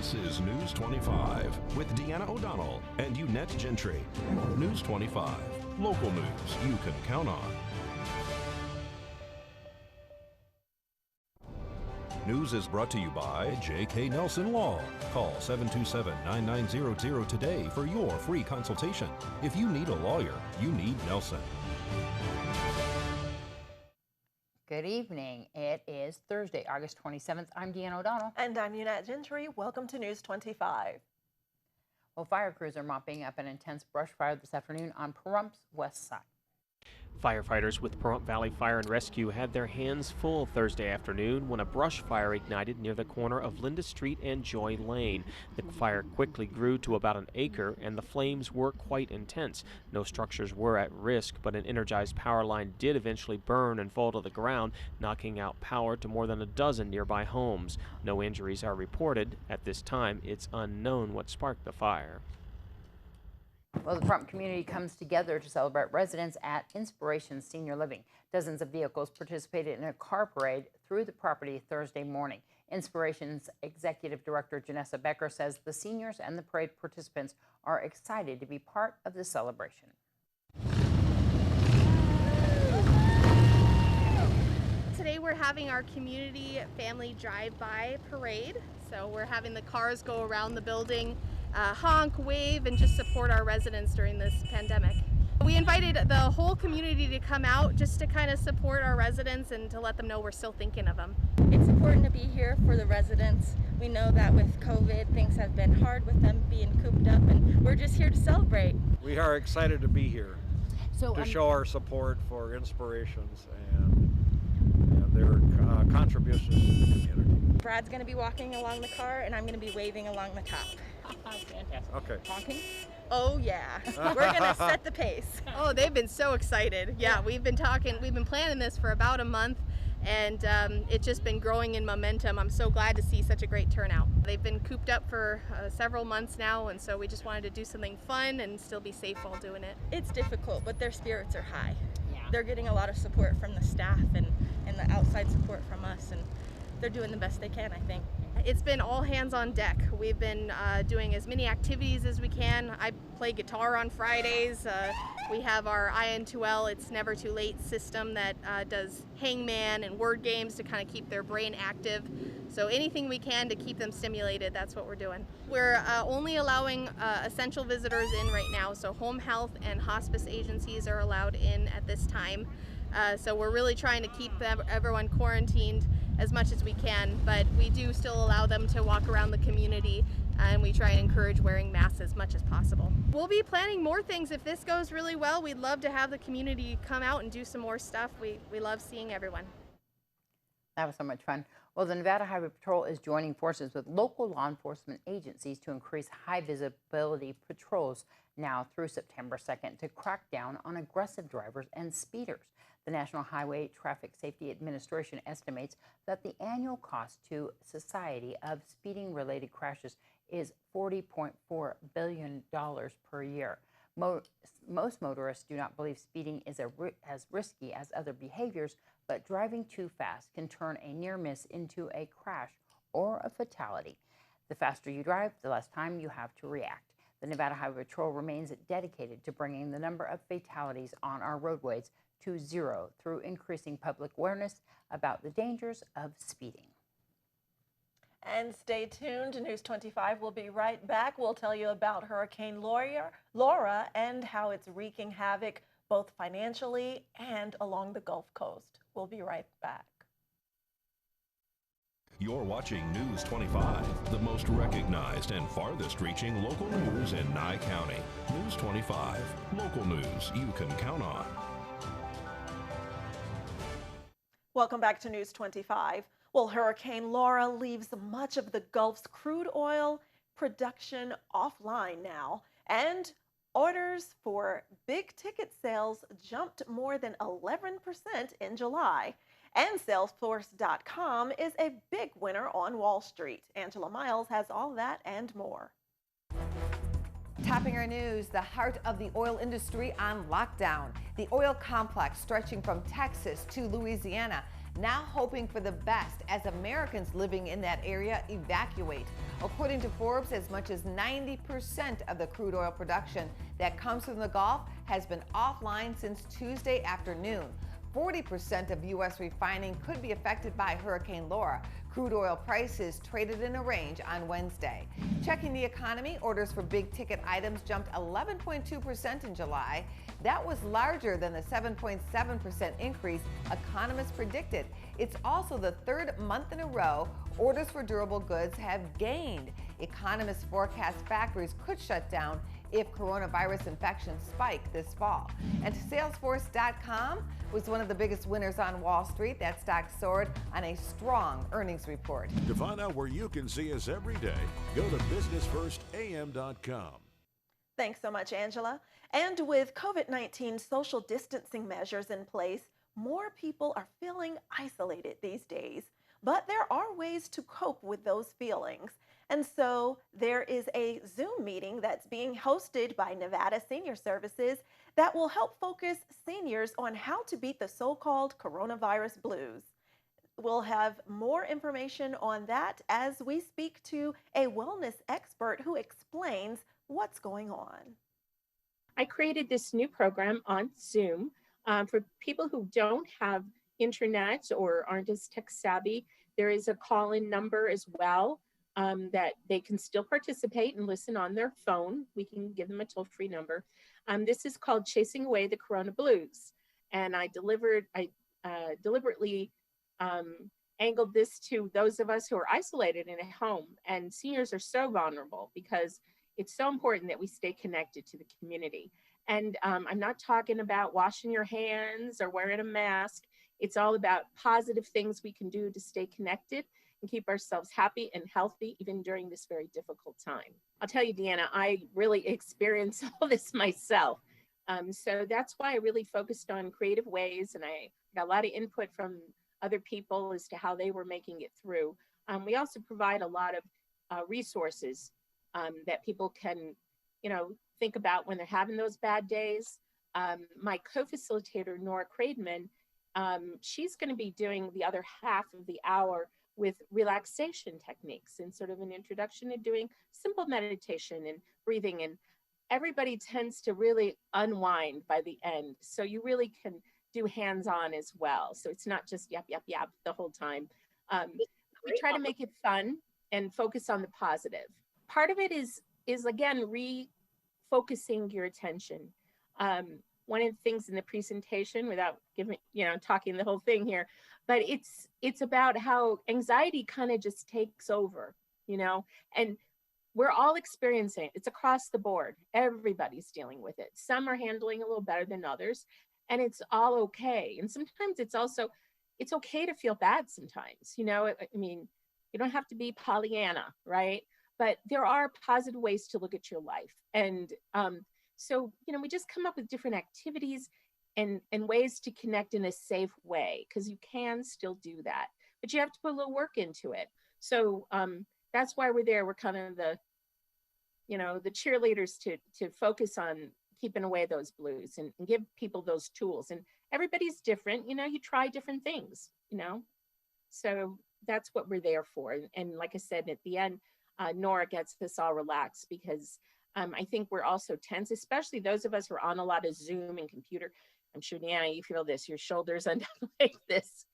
This is News 25 with Deanna O'Donnell and Unette Gentry. News 25, local news you can count on. News is brought to you by J.K. Nelson Law. Call 727-9900 today for your free consultation. If you need a lawyer, you need Nelson. Good evening. It is Thursday, August 27th. I'm Deanna O'Donnell. And I'm Unette Gentry. Welcome to News 25. Well, fire crews are mopping up an intense brush fire this afternoon on Pahrumph's west side. Firefighters with Pahrump Valley Fire and Rescue had their hands full Thursday afternoon when a brush fire ignited near the corner of Linda Street and Joy Lane. The fire quickly grew to about an acre and the flames were quite intense. No structures were at risk, but an energized power line did eventually burn and fall to the ground, knocking out power to more than a dozen nearby homes. No injuries are reported. At this time, it's unknown what sparked the fire. Well, the Pahrump community comes together to celebrate residents at Inspiration Senior Living. Dozens of vehicles participated in a car parade through the property Thursday morning. Inspiration's Executive Director Janessa Becker says the seniors and the parade participants are excited to be part of the celebration. Today we're having our community family drive-by parade. So we're having the cars go around the building, honk, wave, and just support our residents during this pandemic. We invited the whole community to come out just to kind of support our residents and to let them know we're still thinking of them. It's important to be here for the residents. We know that with COVID, things have been hard with them being cooped up, and we're just here to celebrate. We are excited to be here to show our support for Inspirations and their contributions to the community. Brad's going to be walking along the car, and I'm going to be waving along the top. Fantastic. Okay. Honking? Oh yeah, we're going to set the pace. Oh, they've been so excited. Yeah, we've been planning this for about a month, and it's just been growing in momentum. I'm so glad to see such a great turnout. They've been cooped up for several months now, and so we just wanted to do something fun and still be safe while doing it. It's difficult, but their spirits are high. Yeah. They're getting a lot of support from the staff and the outside support from us, and they're doing the best they can, I think. It's been all hands on deck. We've been doing as many activities as we can. I play guitar on Fridays. We have our IN2L, It's Never Too Late system that does hangman and word games to kind of keep their brain active. So anything we can to keep them stimulated, that's what we're doing. We're only allowing essential visitors in right now, so home health and hospice agencies are allowed in at this time. So we're really trying to keep everyone quarantined as much as we can, but we do still allow them to walk around the community, and we try and encourage wearing masks as much as possible. We'll be planning more things if this goes really well. We'd love to have the community come out and do some more stuff. We love seeing everyone. That was so much fun. Well, the Nevada Highway Patrol is joining forces with local law enforcement agencies to increase high visibility patrols now through September 2nd to crack down on aggressive drivers and speeders. The National Highway Traffic Safety Administration estimates that the annual cost to society of speeding-related crashes is $40.4 billion per year. Most motorists do not believe speeding is as risky as other behaviors, but driving too fast can turn a near miss into a crash or a fatality. The faster you drive, the less time you have to react. The Nevada Highway Patrol remains dedicated to bringing the number of fatalities on our roadways to zero through increasing public awareness about the dangers of speeding. And stay tuned. News 25 will be right back. We'll tell you about Hurricane Laura and how it's wreaking havoc both financially and along the Gulf Coast. We'll be right back. You're watching News 25, the most recognized and farthest reaching local news in Nye County. News 25, local news you can count on. Welcome back to News 25. Well, Hurricane Laura leaves much of the Gulf's crude oil production offline now, and orders for big ticket sales jumped more than 11% in July. And Salesforce.com is a big winner on Wall Street. Angela Miles has all that and more. Topping our news, the heart of the oil industry on lockdown. The oil complex stretching from Texas to Louisiana now hoping for the best as Americans living in that area evacuate. According to Forbes, as much as 90% of the crude oil production that comes from the Gulf has been offline since Tuesday afternoon. 40% of U.S. refining could be affected by Hurricane Laura. Crude oil prices traded in a range on Wednesday. Checking the economy, orders for big ticket items jumped 11.2% in July. That was larger than the 7.7% increase economists predicted. It's also the third month in a row orders for durable goods have gained. Economists forecast factories could shut down if coronavirus infections spike this fall. And Salesforce.com was one of the biggest winners on Wall Street. That stock soared on a strong earnings report. To find out where you can see us every day, go to businessfirstam.com. Thanks so much, Angela. And with COVID-19 social distancing measures in place, more people are feeling isolated these days. But there are ways to cope with those feelings. And so there is a Zoom meeting that's being hosted by Nevada Senior Services that will help focus seniors on how to beat the so-called coronavirus blues. We'll have more information on that as we speak to a wellness expert who explains what's going on. I created this new program on Zoom for people who don't have internet or aren't as tech savvy. There is a call-in number as well that they can still participate and listen on their phone. We can give them a toll-free number. This is called Chasing Away the Corona Blues. And I deliberately angled this to those of us who are isolated in a home. And seniors are so vulnerable because it's so important that we stay connected to the community. And I'm not talking about washing your hands or wearing a mask. It's all about positive things we can do to stay connected and keep ourselves happy and healthy, even during this very difficult time. I'll tell you, Deanna, I really experienced all this myself. So that's why I really focused on creative ways, and I got a lot of input from other people as to how they were making it through. We also provide a lot of resources that people can, think about when they're having those bad days. My co-facilitator, Nora Craidman, she's going to be doing the other half of the hour with relaxation techniques and sort of an introduction to doing simple meditation and breathing. And everybody tends to really unwind by the end. So you really can do hands-on as well. So it's not just yap, yap, yap the whole time. We try to make it fun and focus on the positive. Part of it is again, refocusing your attention. One of the things in the presentation, without giving, talking the whole thing here, but it's about how anxiety kind of just takes over, and we're all experiencing it. It's across the board. Everybody's dealing with it. Some are handling a little better than others, and it's all okay. And sometimes it's okay to feel bad sometimes, I mean, you don't have to be Pollyanna, right? But there are positive ways to look at your life. And so, we just come up with different activities and ways to connect in a safe way, because you can still do that, but you have to put a little work into it. So that's why we're there. We're kind of the cheerleaders to focus on keeping away those blues and give people those tools. And everybody's different, you try different things, so that's what we're there for. And like I said, at the end, Nora gets us all relaxed, because I think we're also tense, especially those of us who are on a lot of Zoom and computer. I'm sure, Deanna, you feel this, your shoulders end up like this.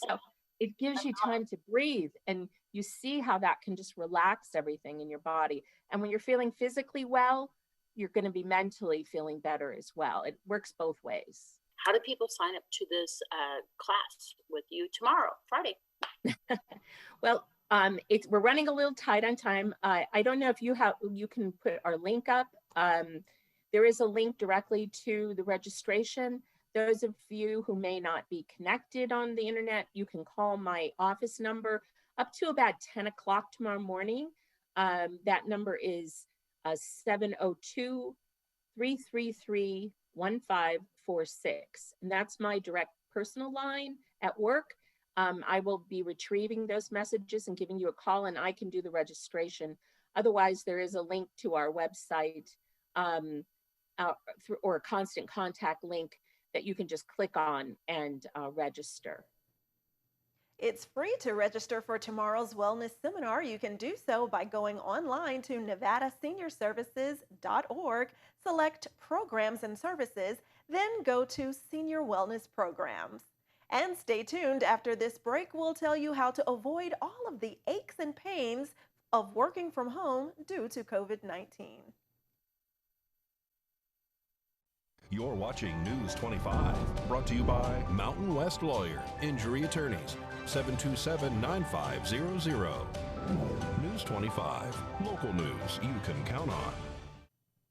So it gives you time to breathe, and you see how that can just relax everything in your body. And when you're feeling physically well, you're going to be mentally feeling better as well. It works both ways. How do people sign up to this class with you tomorrow, Friday? Well, we're running a little tight on time. I don't know if you can put our link up. There is a link directly to the registration. Those of you who may not be connected on the internet, you can call my office number up to about 10 o'clock tomorrow morning. That number is 702-333-1546. And that's my direct personal line at work. I will be retrieving those messages and giving you a call, and I can do the registration. Otherwise, there is a link to our website or a constant contact link that you can just click on and register. It's free to register for tomorrow's wellness seminar. You can do so by going online to nevadaseniorservices.org, select Programs and Services, then go to Senior Wellness Programs. And stay tuned. After this break, we'll tell you how to avoid all of the aches and pains of working from home due to COVID-19. You're watching News 25, brought to you by Mountain West Lawyer, Injury Attorneys, 727-9500. News 25, local news you can count on.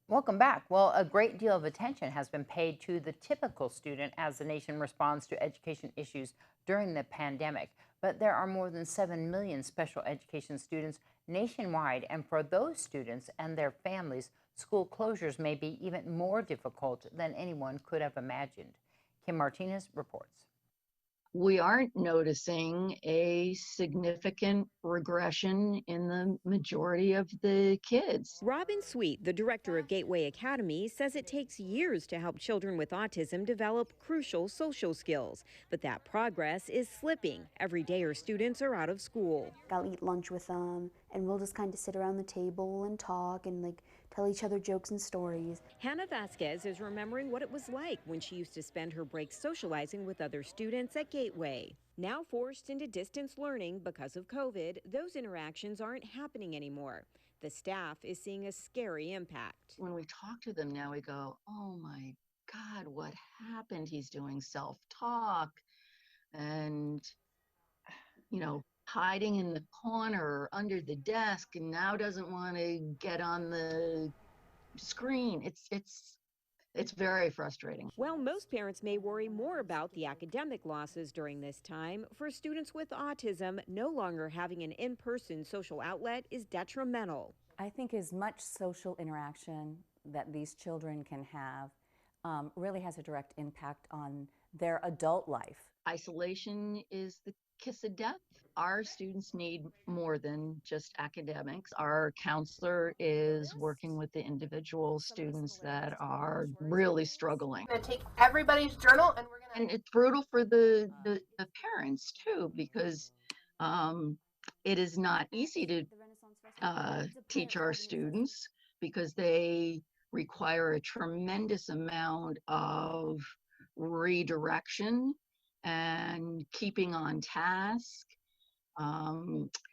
Welcome back. Well, a great deal of attention has been paid to the typical student as the nation responds to education issues during the pandemic. But there are more than 7 million special education students nationwide, and for those students and their families, school closures may be even more difficult than anyone could have imagined. Kim Martinez reports. We aren't noticing a significant regression in the majority of the kids. Robin Sweet, the director of Gateway Academy, says it takes years to help children with autism develop crucial social skills. But that progress is slipping every day her students are out of school. I'll eat lunch with them, and we'll just kind of sit around the table and talk and tell each other jokes and stories. Hannah Vasquez is remembering what it was like when she used to spend her breaks socializing with other students at Gateway. Now forced into distance learning because of COVID, those interactions aren't happening anymore. The staff is seeing a scary impact. When we talk to them now, we go, oh my God, what happened? He's doing self-talk and, hiding in the corner under the desk, and now doesn't want to get on the screen. It's very frustrating. Well, most parents may worry more about the academic losses during this time. For students with autism, no longer having an in-person social outlet is detrimental. I think as much social interaction that these children can have really has a direct impact on their adult life. Isolation is the kiss of death. Our students need more than just academics. Our counselor is working with the individual students that are really struggling. We're going to take everybody's journal and And it's brutal for the parents too, because it is not easy to teach our students because they require a tremendous amount of redirection and keeping on task.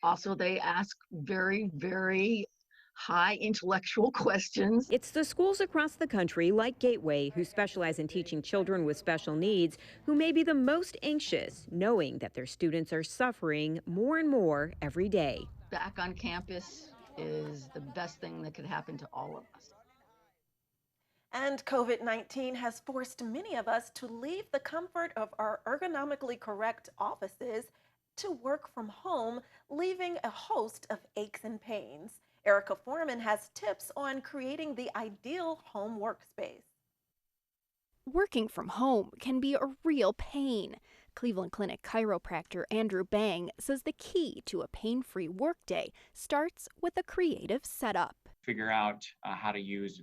Also, they ask very, very high intellectual questions. It's the schools across the country, like Gateway, who specialize in teaching children with special needs, who may be the most anxious, knowing that their students are suffering more and more every day. Back on campus is the best thing that could happen to all of us. And COVID-19 has forced many of us to leave the comfort of our ergonomically correct offices to work from home, leaving a host of aches and pains. Erica Foreman has tips on creating the ideal home workspace. Working from home can be a real pain. Cleveland Clinic chiropractor Andrew Bang says the key to a pain-free workday starts with a creative setup. Figure out how to use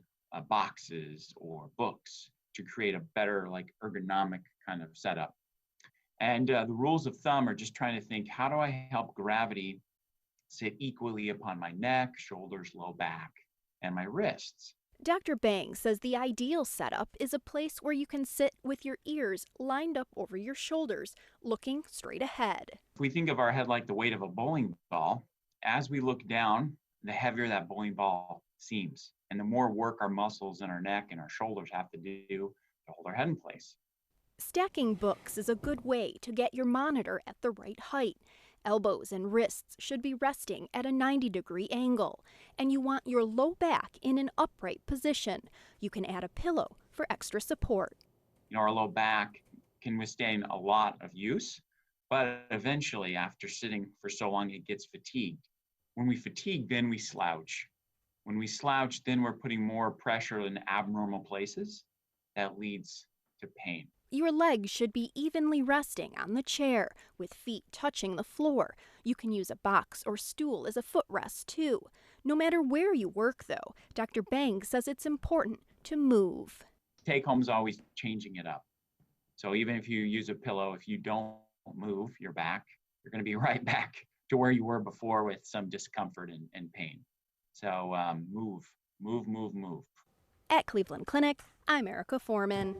boxes or books to create a better ergonomic kind of setup. And the rules of thumb are just trying to think, how do I help gravity sit equally upon my neck, shoulders, low back, and my wrists? Dr. Bang says the ideal setup is a place where you can sit with your ears lined up over your shoulders, looking straight ahead. If we think of our head like the weight of a bowling ball, as we look down, the heavier that bowling ball seems. And the more work our muscles in our neck and our shoulders have to do to hold our head in place. Stacking books is a good way to get your monitor at the right height. Elbows and wrists should be resting at a 90-degree angle, and you want your low back in an upright position. You can add a pillow for extra support. Our low back can withstand a lot of use, but eventually, after sitting for so long, it gets fatigued. When we fatigue, then we slouch. When we slouch, then we're putting more pressure in abnormal places. That leads to pain. Your legs should be evenly resting on the chair, with feet touching the floor. You can use a box or stool as a footrest, too. No matter where you work, though, Dr. Bang says it's important to move. Take home's always changing it up. So even if you use a pillow, if you don't move your back, you're going to be right back to where you were before with some discomfort and pain. So move. At Cleveland Clinic, I'm Erica Foreman.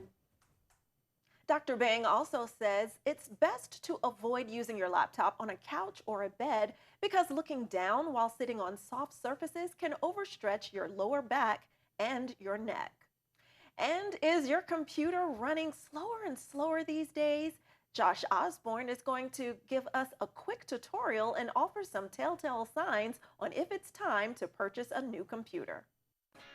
Dr. Bang also says it's best to avoid using your laptop on a couch or a bed because looking down while sitting on soft surfaces can overstretch your lower back and your neck. And is your computer running slower and slower these days? Josh Osborne is going to give us a quick tutorial and offer some telltale signs on if it's time to purchase a new computer.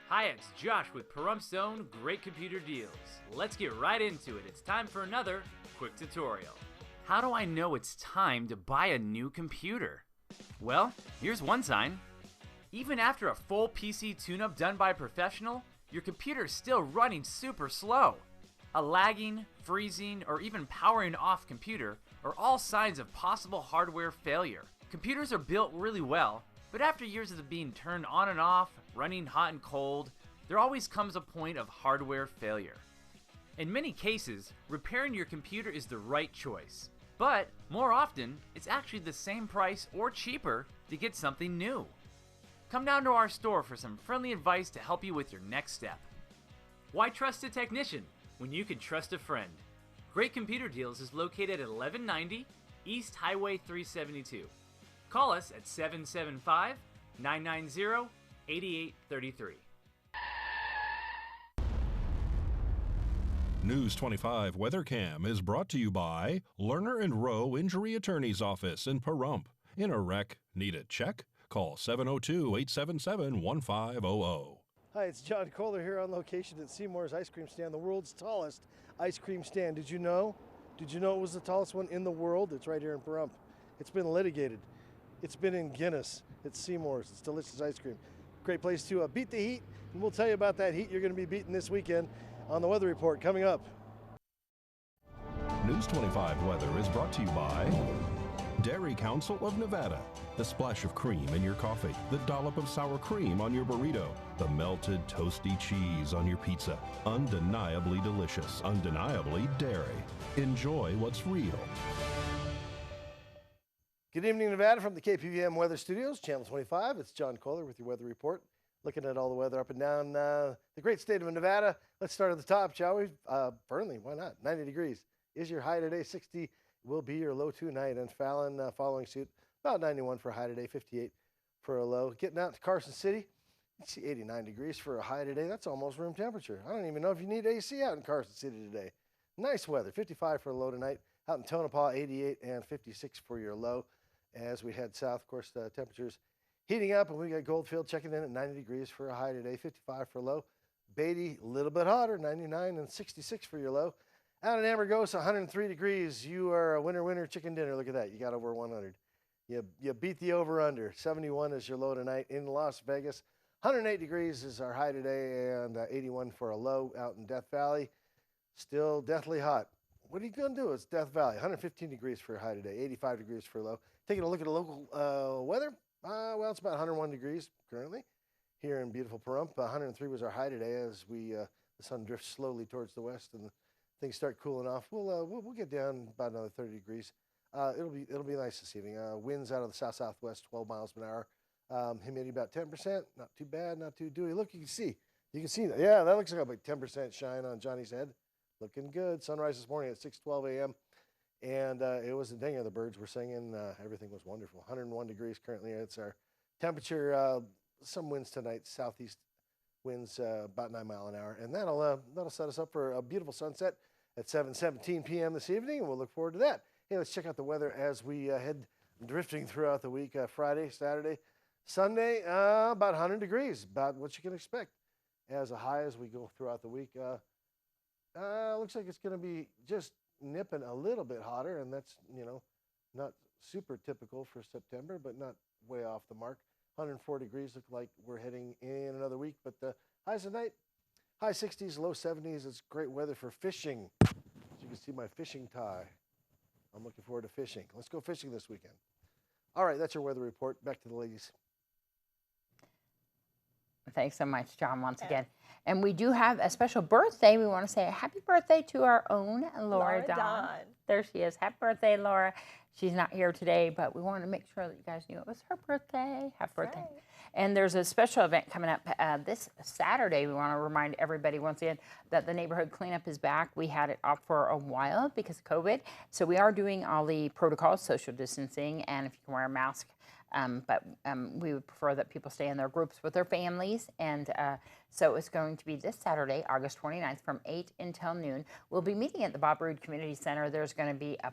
Hi, it's Josh with Pahrumps' own Great Computer Deals. Let's get right into it. It's time for another quick tutorial. How do I know it's time to buy a new computer? Well, here's one sign. Even after a full PC tune-up done by a professional, your computer is still running super slow. A lagging, freezing, or even powering off computer are all signs of possible hardware failure. Computers are built really well, but after years of being turned on and off, running hot and cold, there always comes a point of hardware failure. In many cases, repairing your computer is the right choice, but more often, it's actually the same price or cheaper to get something new. Come down to our store for some friendly advice to help you with your next step. Why trust a technician when you can trust a friend? Great Computer Deals is located at 1190 East Highway 372. Call us at 775-990-8833. News 25 Weather Cam is brought to you by Lerner and Rowe Injury Attorney's Office in Pahrump. In a wreck, need a check? Call 702-877-1500. Hi, it's John Kohler here on location at Seymour's Ice Cream Stand, the world's tallest ice cream stand. Did you know? Did you know it was the tallest one in the world? It's right here in Pahrump. It's been litigated. It's been in Guinness. It's Seymour's. It's delicious ice cream. Great place to beat the heat, and we'll tell you about that heat you're going to be beating this weekend on the Weather Report coming up. News 25 Weather is brought to you by Dairy Council of Nevada. The splash of cream in your coffee, the dollop of sour cream on your burrito, the melted toasty cheese on your pizza. Undeniably delicious, undeniably dairy. Enjoy what's real. Good evening, Nevada, from the KPVM Weather Studios, Channel 25. It's John Kohler with your weather report, looking at all the weather up and down the great state of Nevada. Let's start at the top, shall we? Burnley, why not? 90 degrees is your high today. 60 will be your low tonight. And Fallon following suit, about 91 for a high today, 58 for a low. Getting out to Carson City, you see 89 degrees for a high today. That's almost room temperature. I don't even know if you need AC out in Carson City today. Nice weather, 55 for a low tonight. Out in Tonopah, 88 and 56 for your low. As we head south, of course, the temperatures heating up, and we got Goldfield checking in at 90 degrees for a high today, 55 for a low. Beatty, a little bit hotter, 99 and 66 for your low. Out in Amargosa, 103 degrees. You are a winner chicken dinner. Look at that. You got over 100. You beat the over-under. 71 is your low tonight. In Las Vegas, 108 degrees is our high today, and 81 for a low. Out in Death Valley, still deathly hot. What are you going to do? It's Death Valley, 115 degrees for a high today, 85 degrees for a low. Taking a look at the local weather, well, it's about 101 degrees currently here in beautiful Pahrump. 103 was our high today as the sun drifts slowly towards the west and things start cooling off. We'll get down about another 30 degrees. It'll be nice this evening. Winds out of the south-southwest, 12 miles an hour. Humidity about 10%. Not too bad, not too dewy. Look, you can see that. Yeah, that looks like about 10% shine on Johnny's head. Looking good. Sunrise this morning at 6:12 a.m. And it was a dinger. The birds were singing. Everything was wonderful. 101 degrees currently. It's our temperature. Some winds tonight. Southeast winds about 9 miles an hour. And that'll set us up for a beautiful sunset at 7:17 p.m. this evening. And we'll look forward to that. Hey, let's check out the weather as we head drifting throughout the week. Friday, Saturday, Sunday, about 100 degrees. About what you can expect as a high as we go throughout the week. Looks like it's going to be just nipping a little bit hotter, and that's, not super typical for September, but not way off the mark. 104 degrees, look like we're heading in another week, but the highs tonight, high 60s, low 70s. It's great weather for fishing. As you can see my fishing tie. I'm looking forward to fishing. Let's go fishing this weekend. All right, that's your weather report. Back to the ladies. Thanks so much, John, once again. And we do have a special birthday. We want to say a happy birthday to our own Laura Dawn. There she is. Happy birthday, Laura. She's not here today, but we wanted to make sure that you guys knew it was her birthday. Happy birthday. Right. And there's a special event coming up this Saturday. We want to remind everybody once again that the neighborhood cleanup is back. We had it off for a while because of COVID. So we are doing all the protocols, social distancing, and if you can wear a mask. But we would prefer that people stay in their groups with their families. And so it's going to be this Saturday, August 29th from 8 until noon. We'll be meeting at the Bob Roode Community Center. There's going to be a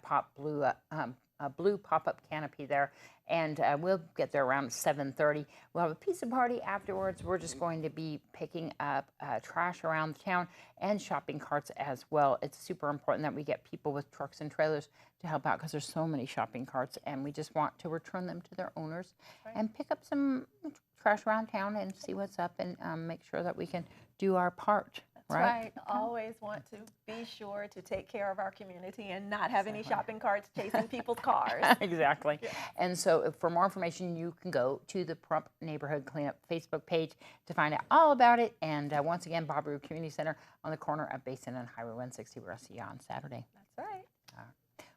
blue pop-up canopy there. And we'll get there around 7:30. We'll have a pizza party afterwards. We're just going to be picking up trash around the town and shopping carts as well. It's super important that we get people with trucks and trailers to help out because there's so many shopping carts, and we just want to return them to their owners and pick up some trash around town and see what's up and make sure that we can do our part. That's right. Always want to be sure to take care of our community and not have any shopping carts chasing people's cars. Exactly. Yeah. And so for more information, you can go to the Pahrump Neighborhood Cleanup Facebook page to find out all about it. And once again, Bob Roode Community Center on the corner of Basin and Highway 160. We'll see you on Saturday. That's right.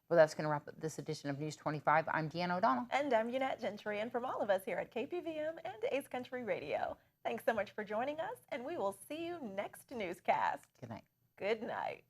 Well, that's going to wrap up this edition of News 25. I'm Deanna O'Donnell. And I'm Unette Gentry. And from all of us here at KPVM and Ace Country Radio, thanks so much for joining us, and we will see you next newscast. Good night. Good night.